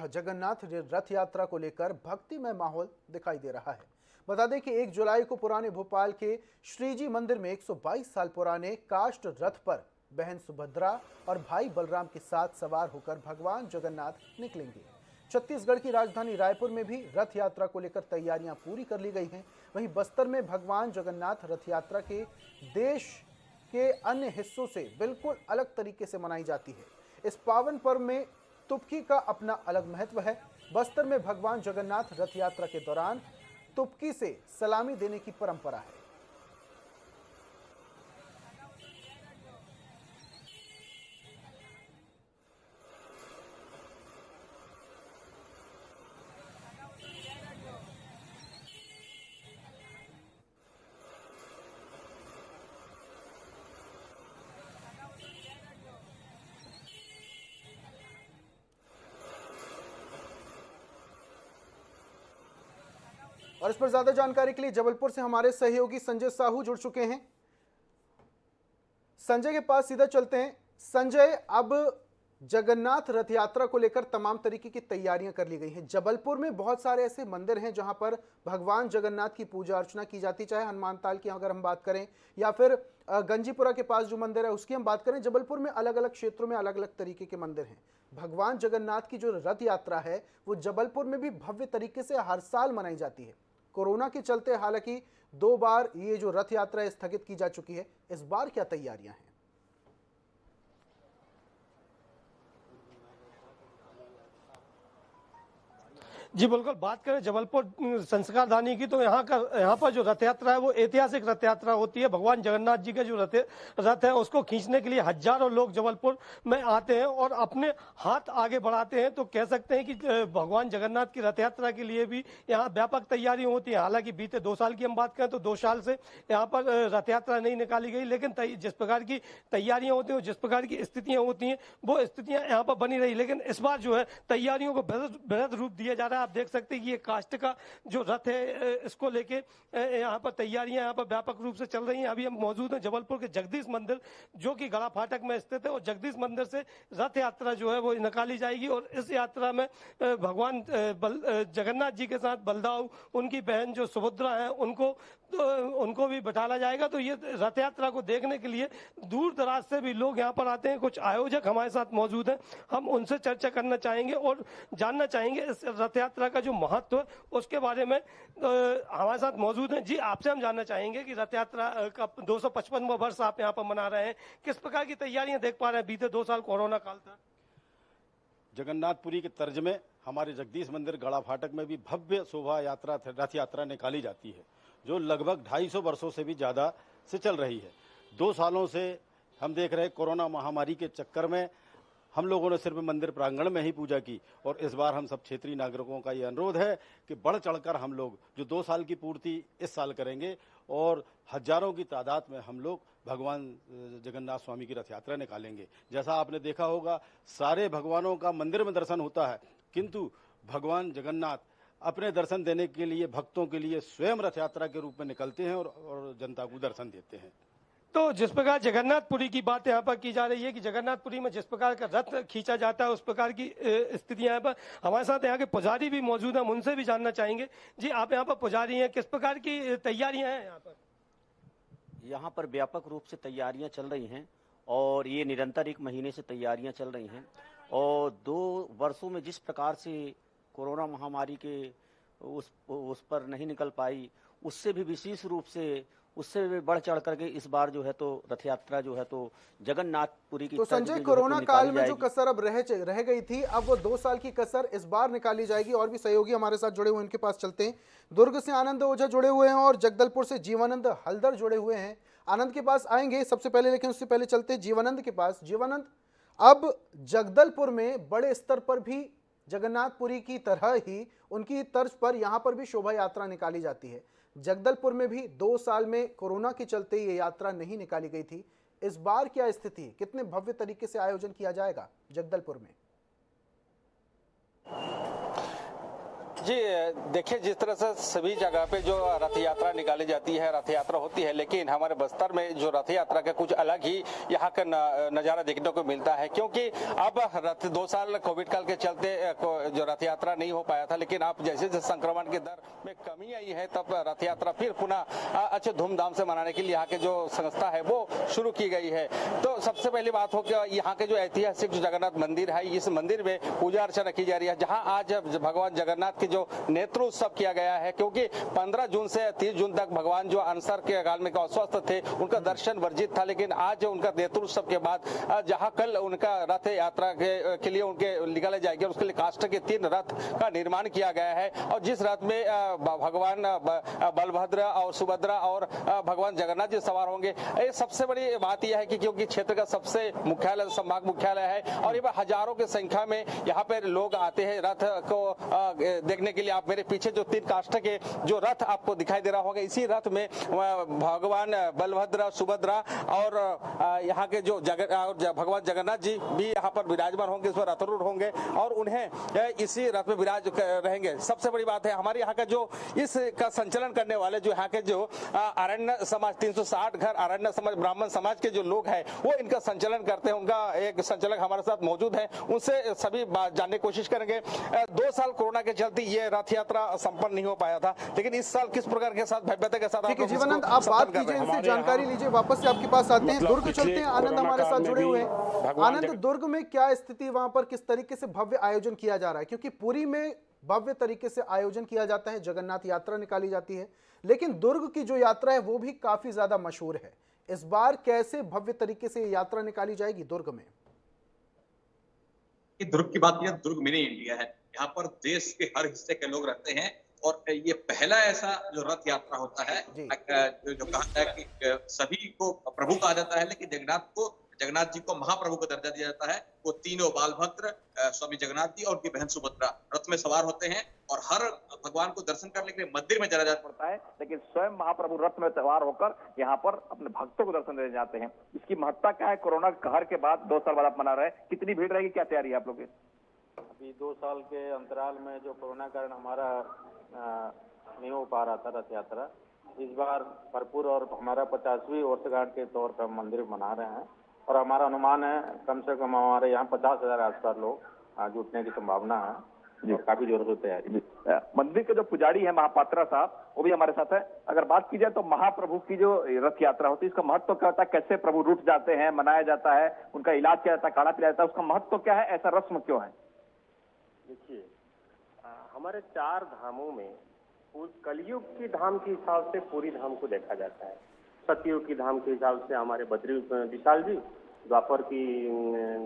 जगन्नाथ रथ यात्रा को लेकर भक्तिमय माहौल दिखाई दे रहा है। बता दें कि 1 जुलाई को पुराने भोपाल के श्रीजी मंदिर में 122 साल पुराने काष्ठ रथ पर बहन सुभद्रा और भाई बलराम के साथ सवार होकर भगवान जगन्नाथ निकलेंगे। छत्तीसगढ़ की राजधानी रायपुर में भी रथ यात्रा को लेकर तैयारियां पूरी कर ली गई हैं। वहीं बस्तर में भगवान जगन्नाथ रथ यात्रा के देश के अन्य हिस्सों से बिल्कुल अलग तरीके से मनाई जाती है। इस पावन पर्व में तुपकी का अपना अलग महत्व है। बस्तर में भगवान जगन्नाथ रथ यात्रा के दौरान तुपकी से सलामी देने की परंपरा है। और इस पर ज्यादा जानकारी के लिए जबलपुर से हमारे सहयोगी संजय साहू जुड़ चुके हैं। संजय के पास सीधा चलते हैं। संजय, अब जगन्नाथ रथ यात्रा को लेकर तमाम तरीके की तैयारियां कर ली गई हैं। जबलपुर में बहुत सारे ऐसे मंदिर हैं जहां पर भगवान जगन्नाथ की पूजा अर्चना की जाती, चाहे हनुमान ताल की अगर हम बात करें या फिर गंजीपुरा के पास जो मंदिर है उसकी हम बात करें। जबलपुर में अलग अलग क्षेत्रों में अलग अलग तरीके के मंदिर हैं। भगवान जगन्नाथ की जो रथ यात्रा है वो जबलपुर में भी भव्य तरीके से हर साल मनाई जाती है। कोरोना के चलते हालांकि 2 बार ये जो रथ यात्रा स्थगित की जा चुकी है, इस बार क्या तैयारियां हैं? जी बिल्कुल, बात करें जबलपुर संस्कार धानी की तो यहाँ पर जो रथ यात्रा है वो ऐतिहासिक रथ यात्रा होती है। भगवान जगन्नाथ जी के जो रथ है उसको खींचने के लिए हजारों लोग जबलपुर में आते हैं और अपने हाथ आगे बढ़ाते हैं। तो कह सकते हैं कि भगवान जगन्नाथ की रथ यात्रा के लिए भी यहाँ व्यापक तैयारी होती है। हालांकि बीते 2 साल की हम बात करें तो 2 साल से यहाँ पर रथ यात्रा नहीं निकाली गई, लेकिन जिस प्रकार की तैयारियां होती हैं, जिस प्रकार की स्थितियां होती हैं, वो स्थितियां यहाँ पर बनी रही। लेकिन इस बार जो है तैयारियों को बेहद रूप दिया जा रहा है। आप देख सकते हैं कि ये काष्ठ का जो रथ है इसको लेके यहाँ पर तैयारियां यहाँ पर व्यापक रूप से चल रही हैं। अभी हम मौजूद हैं जबलपुर के जगदीश मंदिर जो कि गड़ा फाटक में स्थित है और जगदीश मंदिर से रथ यात्रा जो है वो निकाली जाएगी और इस यात्रा में भगवान जगन्नाथ जी के साथ बलदाऊ, उनकी बहन जो सुभद्रा है, उनको भी बैठाला जाएगा। तो ये रथ यात्रा को देखने के लिए दूर दराज से भी लोग यहाँ पर आते हैं। कुछ आयोजक हमारे साथ मौजूद हैं, हम उनसे चर्चा करना चाहेंगे और जानना चाहेंगे इस रथ यात्रा का जो महत्व है उसके बारे में। हमारे साथ मौजूद हैं। जी, आपसे हम जानना चाहेंगे कि रथ यात्रा का 255वां वर्ष आप यहाँ पर मना रहे हैं, किस प्रकार की तैयारियां देख पा रहे हैं? बीते 2 साल कोरोना काल था। जगन्नाथपुरी के तर्ज में हमारे जगदीश मंदिर गड़ा फाटक में भी भव्य शोभा यात्रा रथ यात्रा निकाली जाती है जो लगभग 250 वर्षों से भी ज़्यादा से चल रही है। 2 सालों से हम देख रहे हैं कोरोना महामारी के चक्कर में हम लोगों ने सिर्फ मंदिर प्रांगण में ही पूजा की और इस बार हम सब क्षेत्रीय नागरिकों का ये अनुरोध है कि बढ़ चढ़कर हम लोग जो 2 साल की पूर्ति इस साल करेंगे और हजारों की तादाद में हम लोग भगवान जगन्नाथ स्वामी की रथ यात्रा निकालेंगे। जैसा आपने देखा होगा सारे भगवानों का मंदिर में दर्शन होता है, किंतु भगवान जगन्नाथ अपने दर्शन देने के लिए भक्तों के लिए स्वयं रथ यात्रा के रूप में निकलते हैं और जनता को दर्शन देते हैं। तो जिस प्रकार जगन्नाथपुरी की बात यहाँ पर की जा रही है कि जगन्नाथपुरी में जिस प्रकार का रथ खींचा जाता है उस प्रकार की स्थितियां यहाँ पर, हमारे साथ यहाँ के पुजारी भी मौजूद हैं, हम उनसे भी जानना चाहेंगे। जी, आप यहाँ पर पुजारी हैं, किस प्रकार की तैयारियां हैं यहाँ पर? यहाँ पर व्यापक रूप से तैयारियां चल रही हैं और ये निरंतर 1 महीने से तैयारियां चल रही हैं और 2 वर्षों में जिस प्रकार से कोरोना महामारी के उस पर नहीं निकल पाई, उससे भी विशेष रूप से उससे भी बढ़ चढ़ करके इस बार जो है तो रथ यात्रा जो है तो जगन्नाथपुरी की। तो संजय, कोरोना काल में जो कसर अब रह गई थी, अब वो 2 साल की कसर इस बार निकाली जाएगी। और भी सहयोगी हमारे साथ जुड़े हुए, उनके पास चलते हैं। दुर्ग से आनंद ओझा जुड़े हुए हैं और जगदलपुर से जीवानंद हलदर जुड़े हुए हैं। आनंद के पास आएंगे सबसे पहले, लेकिन उससे पहले चलते हैं जीवानंद के पास। जीवानंद, अब जगदलपुर में बड़े स्तर पर भी जगन्नाथपुरी की तरह ही उनकी तर्ज पर यहां पर भी शोभा यात्रा निकाली जाती है। जगदलपुर में भी 2 साल में कोरोना के चलते ये यात्रा नहीं निकाली गई थी। इस बार क्या स्थिति है? कितने भव्य तरीके से आयोजन किया जाएगा जगदलपुर में? जी देखिए, जिस तरह से सभी जगह पे जो रथ यात्रा निकाली जाती है, रथ यात्रा होती है, लेकिन हमारे बस्तर में जो रथ यात्रा का कुछ अलग ही यहाँ का नज़ारा देखने को मिलता है, क्योंकि अब 2 साल कोविड काल के चलते जो रथ यात्रा नहीं हो पाया था, लेकिन अब जैसे जैसे संक्रमण की दर में कमी आई है, तब रथ यात्रा फिर पुनः अच्छे धूमधाम से मनाने के लिए यहाँ के जो संस्था है वो शुरू की गई है। तो सबसे पहली बात हो कि यहाँ के जो ऐतिहासिक जो जगन्नाथ मंदिर है, इस मंदिर में पूजा अर्चना की जा रही है, जहाँ आज भगवान जगन्नाथ की जो नेत्र उत्सव किया गया है, क्योंकि 15 जून से 30 जून तक भगवान जो अनसर के काल में अस्वस्थ थे, उनका दर्शन वर्जित था, लेकिन आज उनका नेत्र उत्सव के बाद जहां कल उनका रथ यात्रा के लिए उनके निकाले जाएंगे, उसके लिए काष्ठ के 3 रथ का निर्माण किया गया है, और जिस रथ में भगवान बलभद्र और सुभद्रा और भगवान जगन्नाथ जी सवार होंगे। ये सबसे बड़ी बात यह है कि क्योंकि क्षेत्र का सबसे मुख्यालय संभाग मुख्यालय है, और ये हजारों की संख्या में यहाँ पे लोग आते हैं रथ को देखने के लिए। आप मेरे पीछे जो 3 काष्ठ के जो रथ आपको दिखाई दे रहा होगा, इसी रथ में भगवान बलभद्र, सुभद्रा और यहाँ के जो भगवान जगन्नाथ जी भी यहाँ पर विराजमान होंगे, इसमें रथरूढ़ होंगे और उन्हें इसी रथ में विराज रहेंगे। सबसे बड़ी बात है, हमारे यहाँ का जो इसका संचालन करने वाले जो यहाँ के जो अरण्य समाज 360 घर अरण्य समाज ब्राह्मण समाज के जो लोग हैं, वो इनका संचालन करते हैं। उनका एक संचालक हमारे साथ मौजूद है, उनसे सभी बात जानने की कोशिश करेंगे। 2 साल कोरोना के चलते ये रथ यात्रा संपन्न नहीं हो पाया था, लेकिन इस साल किस प्रकार के साथ भव्यता के साथ जीवनानंद आप बात कीजिए, इनसे जानकारी लीजिए। वापस से आपके पास आते हैं, दुर्ग चलते हैं। आनंद हमारे साथ जुड़े हुए हैं। आनंद, दुर्ग में क्या स्थिति, वहां पर किस तरीके से भव्य आयोजन किया जा रहा है? क्योंकि पुरी में भव्य तरीके से आयोजन किया जाता है, जगन्नाथ यात्रा निकाली जाती है, लेकिन दुर्ग की जो यात्रा है वो भी काफी ज्यादा मशहूर है। इस बार कैसे भव्य तरीके से यात्रा निकाली जाएगी दुर्ग में? दुर्ग की बात यह दुर्ग मिनी इंडिया है, यहाँ पर देश के हर हिस्से के लोग रहते हैं, और ये पहला ऐसा जो रथ यात्रा होता है जो कहा है कि सभी को प्रभु कहा जाता है, लेकिन जगन्नाथ जी को महाप्रभु का दर्जा दिया जाता है। वो तीनों बालभद्र, स्वामी जगन्नाथ जी और उनकी बहन सुभद्रा रथ में सवार होते हैं, और हर भगवान को दर्शन करने के लिए मंदिर में चला जाता पड़ता है, लेकिन स्वयं महाप्रभु रथ में सवार होकर यहाँ पर अपने भक्तों को दर्शन देने जाते हैं। इसकी महत्ता क्या है? कोरोना कहर के बाद 2 साल बाद आप मना रहे हैं, कितनी भीड़ रहेगी, क्या तैयारी है आप लोग? अभी 2 साल के अंतराल में जो कोरोना कारण हमारा नहीं हो पा रहा था रथ यात्रा, इस बार भरपूर और हमारा 50वीं वर्षगांठ के तौर पर मंदिर मना रहे हैं, और हमारा अनुमान है कम से कम हमारे यहाँ 50,000 आसपास लोग जुटने की संभावना है, और काफी जोरों से तैयारी। मंदिर के जो पुजारी है महापात्रा साहब, वो भी हमारे साथ है। अगर बात की जाए तो महाप्रभु की जो रथ यात्रा होती है, इसका महत्व क्या होता है? कैसे प्रभु रूठ जाते हैं, मनाया जाता है, उनका इलाज किया जाता है, काढ़ा पिलाया जाता है, उसका महत्व क्या है? ऐसा रस्म क्यों है? देखिए, हमारे 4 धामों में कलयुग की धाम के हिसाब से पूरी धाम को देखा जाता है, सतयुग की धाम के हिसाब से हमारे बद्री विशाल जी, द्वापर की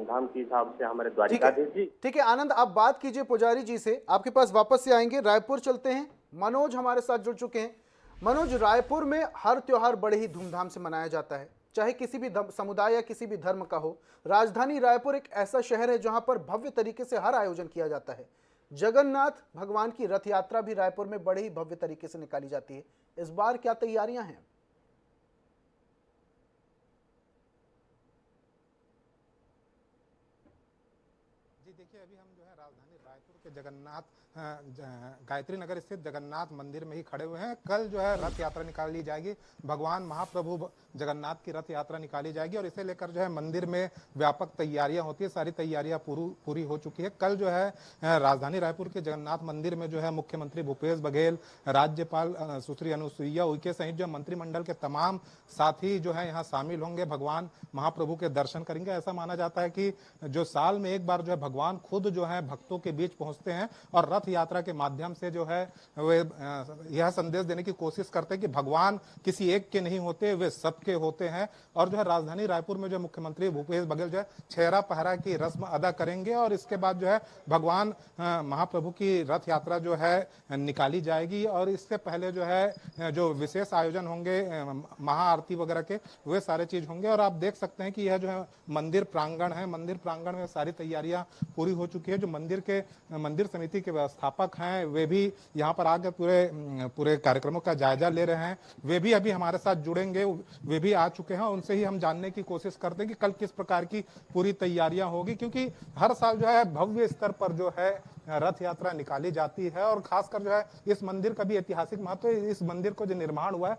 धाम के हिसाब से हमारे द्वारिकाधीश जी। ठीक है आनंद, आप बात कीजिए पुजारी जी से, आपके पास वापस से आएंगे। रायपुर चलते हैं, मनोज हमारे साथ जुड़ चुके हैं। मनोज, रायपुर में हर त्योहार बड़े ही धूमधाम से मनाया जाता है, चाहे किसी भी समुदाय या किसी भी धर्म का हो। राजधानी रायपुर एक ऐसा शहर है जहां पर भव्य तरीके से हर आयोजन किया जाता है। जगन्नाथ भगवान की रथ यात्रा भी रायपुर में बड़े ही भव्य तरीके से निकाली जाती है। इस बार क्या तैयारियां हैं? जी देखिए, अभी हम जो है राजधानी रायपुर के जगन्नाथ गायत्री नगर स्थित जगन्नाथ मंदिर में ही खड़े हुए हैं। कल जो है रथ यात्रा निकाली जाएगी, भगवान महाप्रभु जगन्नाथ की रथ यात्रा निकाली जाएगी, और इसे लेकर जो है मंदिर में व्यापक तैयारियां होती है। सारी तैयारियां पूरी हो चुकी है। कल जो है राजधानी रायपुर के जगन्नाथ मंदिर में जो है मुख्यमंत्री भूपेश बघेल, राज्यपाल सुश्री अनुसुईया उइके सहित जो मंत्रिमंडल के तमाम साथी जो है यहाँ शामिल होंगे, भगवान महाप्रभु के दर्शन करेंगे। ऐसा माना जाता है कि जो साल में एक बार जो है भगवान खुद जो है भक्तों के बीच पहुंचते हैं, और रथ यात्रा के माध्यम से जो है वे यह संदेश देने की कोशिश करते हैं कि भगवान किसी एक के नहीं होते, वे सबके होते हैं। और जो है राजधानी रायपुर में जो मुख्यमंत्री भूपेश बघेल जो है छेरा पहरा की रस्म अदा करेंगे, और इसके बाद जो है भगवान महाप्रभु की रथ यात्रा जो है निकाली जाएगी। और इससे पहले जो है जो विशेष आयोजन होंगे महाआरती वगैरह के, वे सारे चीज होंगे। और आप देख सकते हैं कि यह जो है मंदिर प्रांगण है, मंदिर प्रांगण में सारी तैयारियां पूरी हो चुकी है। जो मंदिर के मंदिर समिति के व्यवस्थापक हैं वे भी यहाँ पर आकर पूरे कार्यक्रमों का जायजा ले रहे हैं। वे भी अभी हमारे साथ जुड़ेंगे, वे भी आ चुके हैं। उनसे ही हम जानने की कोशिश करते हैं कि कल किस प्रकार की पूरी तैयारियां होगी, क्योंकि हर साल जो है भव्य स्तर पर जो है रथ यात्रा निकाली जाती है और खासकर जो है इस मंदिर का भी ऐतिहासिक महत्व है। इस मंदिर को जो निर्माण हुआ है,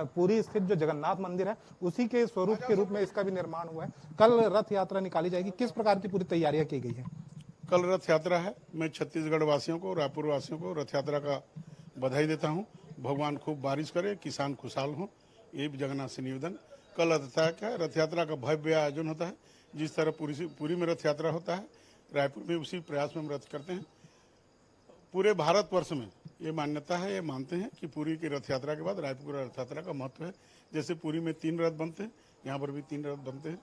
पूरी स्थित जो जगन्नाथ मंदिर है उसी के स्वरूप के रूप में इसका भी निर्माण हुआ है। कल रथ यात्रा निकाली जाएगी, किस प्रकार की पूरी तैयारियां की गई है? कल रथ यात्रा है। मैं छत्तीसगढ़ वासियों को, रायपुर वासियों को रथ यात्रा का बधाई देता हूं। भगवान खूब बारिश करे, किसान खुशहाल हों, ये भी जगन्नाथ से निवेदन। कल रथ यात्रा का भव्य आयोजन होता है। जिस तरह पूरी में रथ यात्रा होता है, रायपुर में उसी प्रयास में हम रथ करते हैं। पूरे भारतवर्ष में ये मान्यता है, ये मानते हैं कि पुरी की रथ यात्रा के बाद रायपुर रथ यात्रा का महत्व है। जैसे पुरी में 3 रथ बनते हैं, यहाँ पर भी 3 रथ बनते हैं।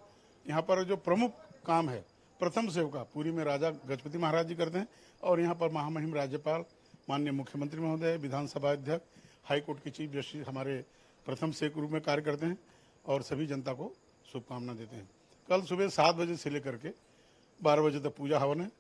यहाँ पर जो प्रमुख काम है, प्रथम सेवका पुरी में राजा गजपति महाराज जी करते हैं और यहाँ पर महामहिम राज्यपाल, माननीय मुख्यमंत्री महोदय, विधानसभा अध्यक्ष, हाईकोर्ट के चीफ जस्टिस हमारे प्रथम सेवक रूप में कार्य करते हैं और सभी जनता को शुभकामना देते हैं। कल सुबह 7 बजे से लेकर के 12 बजे तक पूजा हवन है।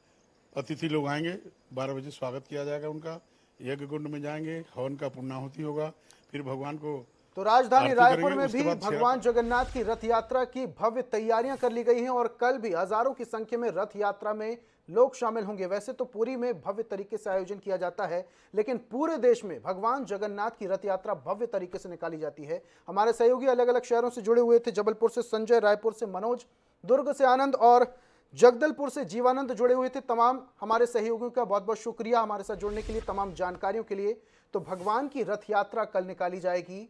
अतिथि लोग आएंगे, 12 बजे स्वागत किया जाएगा उनका, यज्ञ कुंड में जाएंगे, हवन का पूर्णाहुति होगा, फिर भगवान को तो राजधानी आरती रायपुर करेंगे। में उसके भी बाद भगवान जगन्नाथ की रथ यात्रा की भव्य तैयारियां कर ली गई हैं और कल भी हजारों की संख्या में रथ यात्रा में लोग शामिल होंगे। वैसे तो पुरी में भव्य तरीके से आयोजन किया जाता है, लेकिन पूरे देश में भगवान जगन्नाथ की रथ यात्रा भव्य तरीके से निकाली जाती है। हमारे सहयोगी अलग अलग शहरों से जुड़े हुए थे। जबलपुर से संजय, रायपुर से मनोज, दुर्ग से आनंद और जगदलपुर से जीवानंद जुड़े हुए थे। तमाम हमारे सहयोगियों का बहुत बहुत शुक्रिया हमारे साथ जुड़ने के लिए, तमाम जानकारियों के लिए। तो भगवान की रथ यात्रा कल निकाली जाएगी